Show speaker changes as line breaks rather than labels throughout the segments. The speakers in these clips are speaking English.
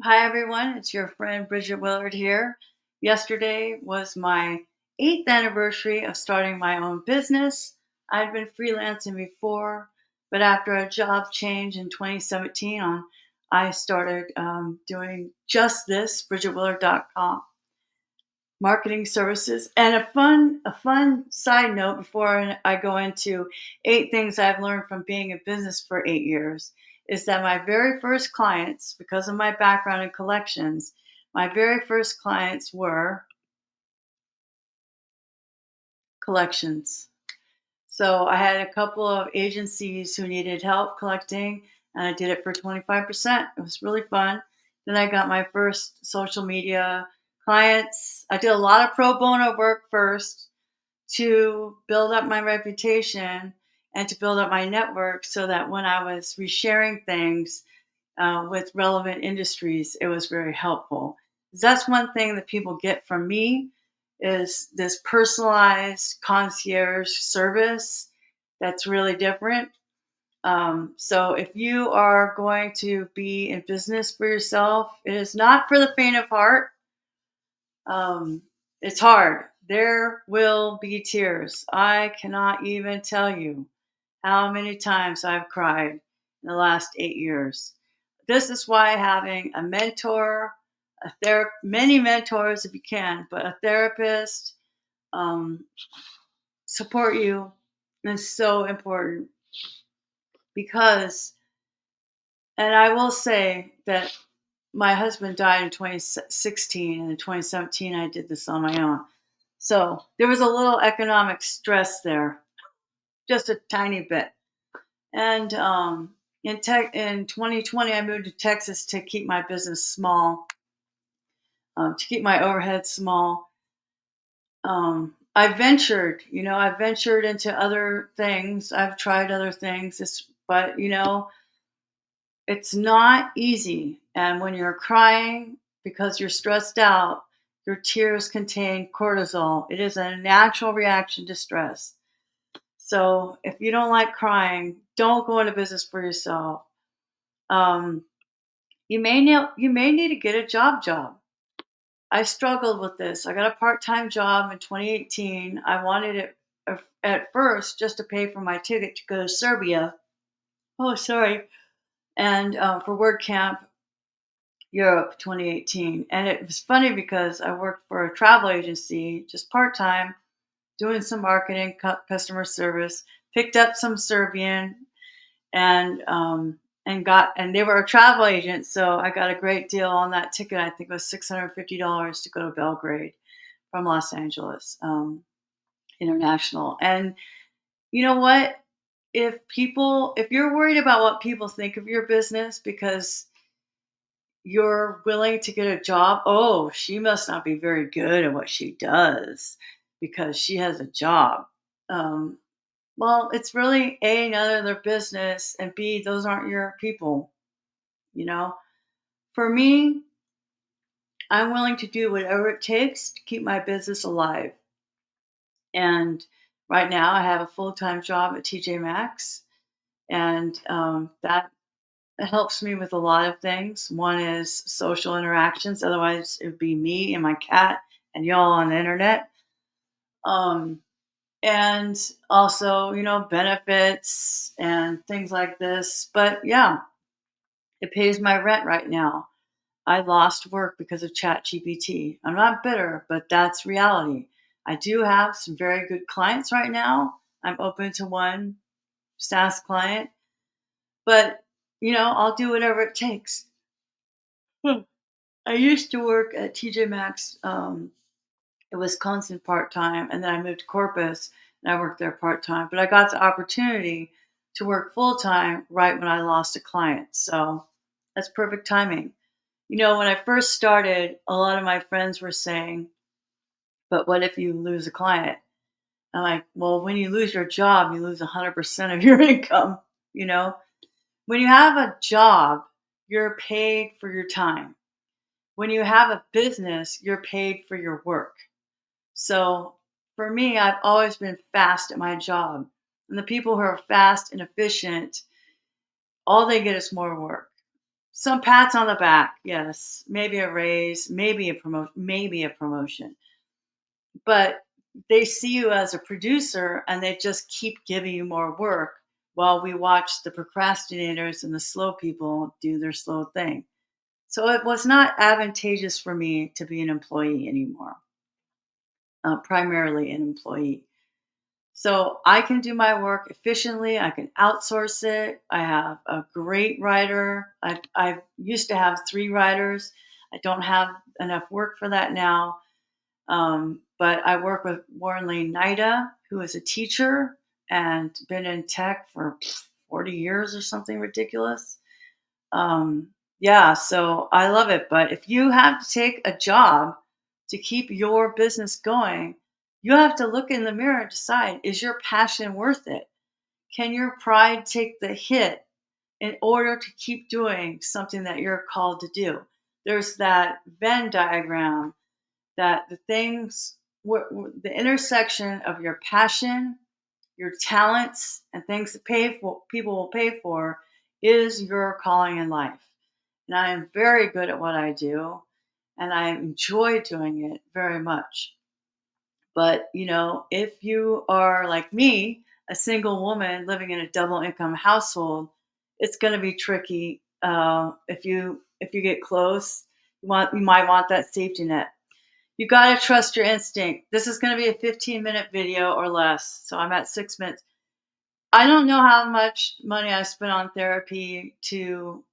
Hi, everyone. It's your friend Bridget Willard here. Yesterday was my 8th anniversary of starting my own business. I'd been freelancing before, but after a job change in 2017 I started doing just this, bridgetwillard.com, marketing services. And a fun side note before I go into 8 things I've learned from being in business for 8 years is that my very first clients, because of my background in collections, my very first clients were collections. So I had a couple of agencies who needed help collecting, and I did it for 25%. It was really fun. Then I got my first social media clients. I did a lot of pro bono work first to build up my reputation and to build up my network so that when I was resharing things with relevant industries, it was very helpful. That's one thing that people get from me is this personalized concierge service that's really different. So if you are going to be in business for yourself, it is not for the faint of heart. Um, it's hard. There will be tears. I cannot even tell you how many times I've cried in the last 8 years. This is why having a mentor, many mentors if you can, but a therapist, um, support you is so important because, and I will say that my husband died in 2016, and in 2017 I did this on my own. So there was a little economic stress there, just a tiny bit. And in 2020, I moved to Texas to keep my business small, to keep my overhead small. I ventured into other things. I've tried other things, but it's not easy. And when you're crying because you're stressed out, your tears contain cortisol. It is a natural reaction to stress. So if you don't like crying, don't go into business for yourself. Um, you may need to get a job. I struggled with this. I got a part-time job in 2018. I wanted it at first just to pay for my ticket to go to Serbia. Oh, sorry. And for WordCamp Europe 2018. And it was funny because I worked for a travel agency just part-time, doing some marketing, customer service, picked up some Serbian, and they were a travel agent, so I got a great deal on that ticket. I think it was $650 to go to Belgrade from Los Angeles International. And you know what? If you're worried about what people think of your business because you're willing to get a job, oh, she must not be very good at what she does because she has a job. Um, well, it's really A, none of their business, and B, those aren't your people, you know? For me, I'm willing to do whatever it takes to keep my business alive. And right now, I have a full time job at TJ Maxx, and that helps me with a lot of things. One is social interactions, otherwise, it would be me and my cat and y'all on the internet. Um, and also, benefits and things like this. But yeah, it pays my rent right now. I lost work because of ChatGPT. I'm not bitter, but that's reality. I do have some very good clients right now. I'm open to one SaaS client, but I'll do whatever it takes. Hmm. I used to work at TJ Maxx. It was constant part time, and then I moved to Corpus and I worked there part time. But I got the opportunity to work full time right when I lost a client, so that's perfect timing. When I first started, a lot of my friends were saying, "But what if you lose a client?" I'm like, "Well, when you lose your job, you lose 100% of your income." You know, when you have a job, you're paid for your time. When you have a business, you're paid for your work. So for me, I've always been fast at my job. And the people who are fast and efficient, all they get is more work. Some pats on the back, yes. Maybe a raise, maybe a promotion. But they see you as a producer and they just keep giving you more work while we watch the procrastinators and the slow people do their slow thing. So it was not advantageous for me to be an employee anymore, primarily an employee. So I can do my work efficiently. I can outsource it. I have a great writer. I used to have 3 writers. I don't have enough work for that now. But I work with Warren Lane Nida, who is a teacher and been in tech for 40 years or something ridiculous. Yeah, so I love it. But if you have to take a job to keep your business going, you have to look in the mirror and decide, is your passion worth it? Can your pride take the hit in order to keep doing something that you're called to do? There's that Venn diagram that the things, the intersection of your passion, your talents, and things that people will pay for is your calling in life. And I am very good at what I do, and I enjoy doing it very much. But, if you are like me, a single woman living in a double income household, it's going to be tricky. If you get close, you might want that safety net. You got to trust your instinct. This is going to be a 15-minute video or less. So I'm at 6 minutes. I don't know how much money I spent on therapy to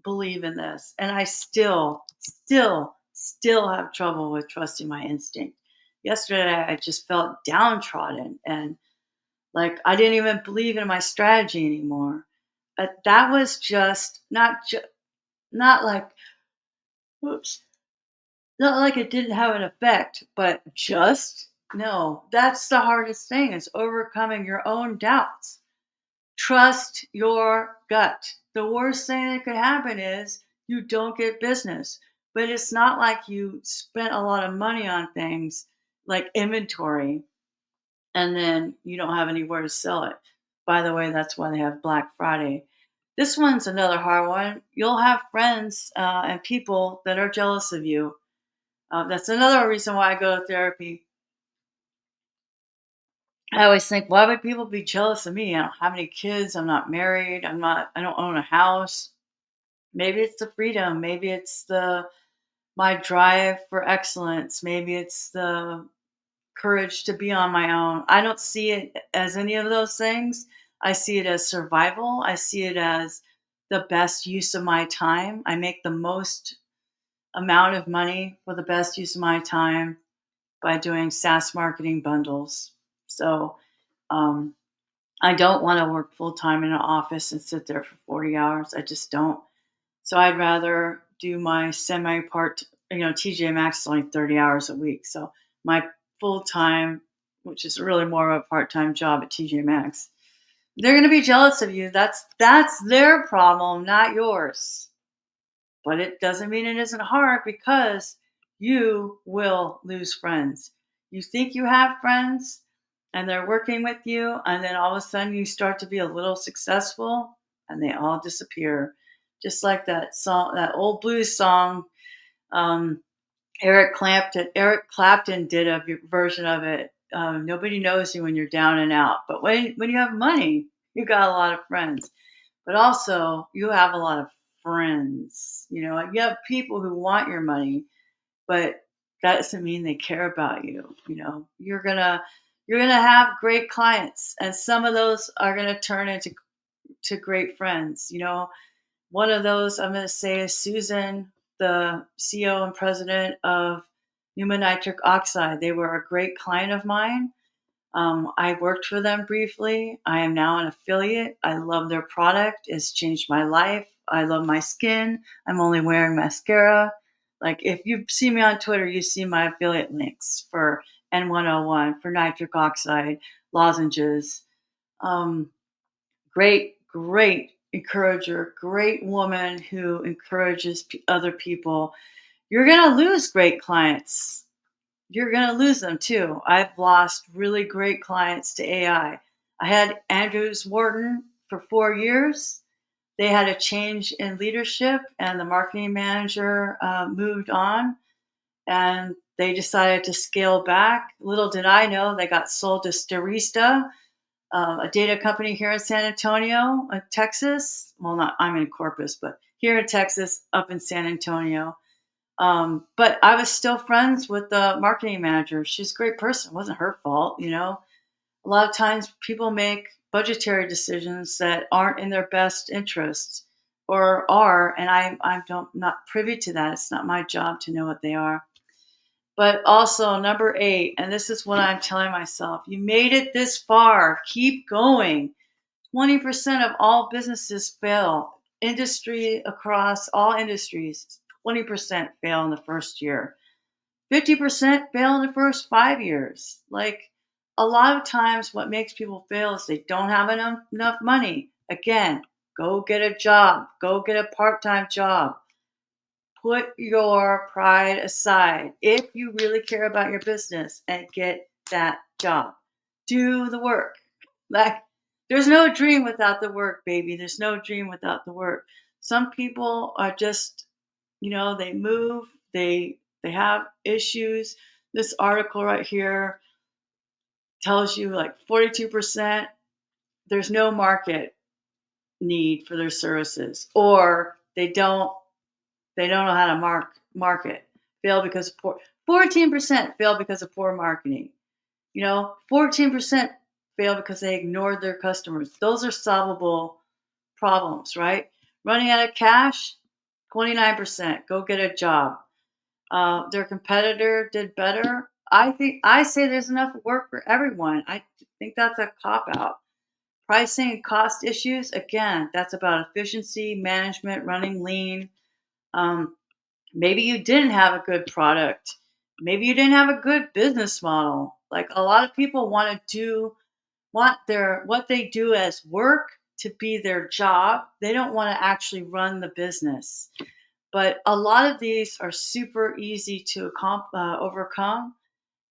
believe in this, and I still have trouble with trusting my instinct. Yesterday, I just felt downtrodden and like I didn't even believe in my strategy anymore. But that was just not like, oops, not like it didn't have an effect, but just no. That's the hardest thing is overcoming your own doubts. Trust your gut. The worst thing that could happen is you don't get business. But it's not like you spent a lot of money on things like inventory and then you don't have anywhere to sell it. By the way, that's why they have Black Friday. This one's another hard one. You'll have friends and people that are jealous of you. That's another reason why I go to therapy. I always think, why would people be jealous of me? I don't have any kids. I'm not married. I don't own a house. Maybe it's the freedom. Maybe it's my drive for excellence. Maybe it's the courage to be on my own. I don't see it as any of those things. I see it as survival. I see it as the best use of my time. I make the most amount of money for the best use of my time by doing SaaS marketing bundles. So, um, I don't want to work full time in an office and sit there for 40 hours. I just don't. So I'd rather do my semi part, TJ Maxx is only 30 hours a week. So my full time, which is really more of a part time job at TJ Maxx, they're going to be jealous of you. That's their problem, not yours. But it doesn't mean it isn't hard because you will lose friends. You think you have friends and they're working with you, and then all of a sudden you start to be a little successful and they all disappear. Just like that song, that old blues song, um, Eric Clapton did a version of it. Nobody knows you when you're down and out, but when you have money, you got a lot of friends. But also, you have a lot of friends. You have people who want your money, but that doesn't mean they care about you. You're gonna have great clients, and some of those are gonna turn into great friends. One of those I'm gonna say is Susan, the CEO and president of Human Nitric Oxide. They were a great client of mine. I worked for them briefly. I am now an affiliate. I love their product. It's changed my life. I love my skin. I'm only wearing mascara. Like if you see me on Twitter, you see my affiliate links for N101, for nitric oxide, lozenges. Um, great encourager, great woman who encourages other people. You're going to lose great clients. You're going to lose them too. I've lost really great clients to AI. I had Andrews Wharton for 4 years. they had a change in leadership, and the marketing manager moved on, and they decided to scale back. Little did I know they got sold to Starista, a data company here in San Antonio, Texas. Well, not I'm in Corpus, but here in Texas, up in San Antonio. But I was still friends with the marketing manager. She's a great person. It wasn't her fault, you know. A lot of times people make budgetary decisions that aren't in their best interests or are, and I don't not privy to that. It's not my job to know what they are. But also number 8, and this is what I'm telling myself, you made it this far. Keep going. 20% of all businesses fail. Industry across all industries, 20% fail in the first year. 50% fail in the first 5 years. Like a lot of times, what makes people fail is they don't have enough money. Again, go get a job, go get a part time job. Put your pride aside if you really care about your business and get that job. Do the work. Like, there's no dream without the work, baby. There's no dream without the work. Some people are just, they move, they have issues. This article right here tells you like 42% there's no market need for their services, or they don't know how to market. Fail because of poor. 14% fail because of poor marketing. 14% fail because they ignored their customers. Those are solvable problems, right? Running out of cash, 29%. Go get a job. Their competitor did better. I say there's enough work for everyone. I think that's a cop out. Pricing and cost issues, again, that's about efficiency, management, running lean. Um, Maybe you didn't have a good product. Maybe you didn't have a good business model. Like a lot of people want their what they do as work to be their job. They don't want to actually run the business. But a lot of these are super easy to overcome.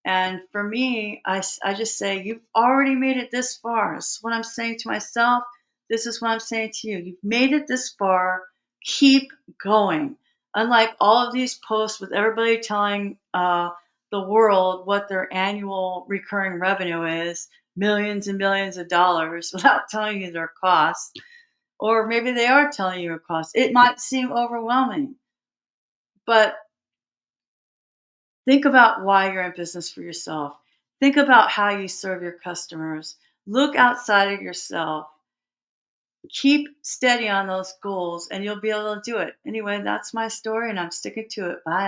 And for me, I just say, you've already made it this far. This is what I'm saying to myself. This is what I'm saying to you. You've made it this far. Keep going. Unlike all of these posts with everybody telling the world what their annual recurring revenue is, millions and millions of dollars, without telling you their costs, or maybe they are telling you a cost. It might seem overwhelming, but think about why you're in business for yourself. Think about how you serve your customers. Look outside of yourself. Keep steady on those goals and you'll be able to do it. Anyway, that's my story and I'm sticking to it. Bye.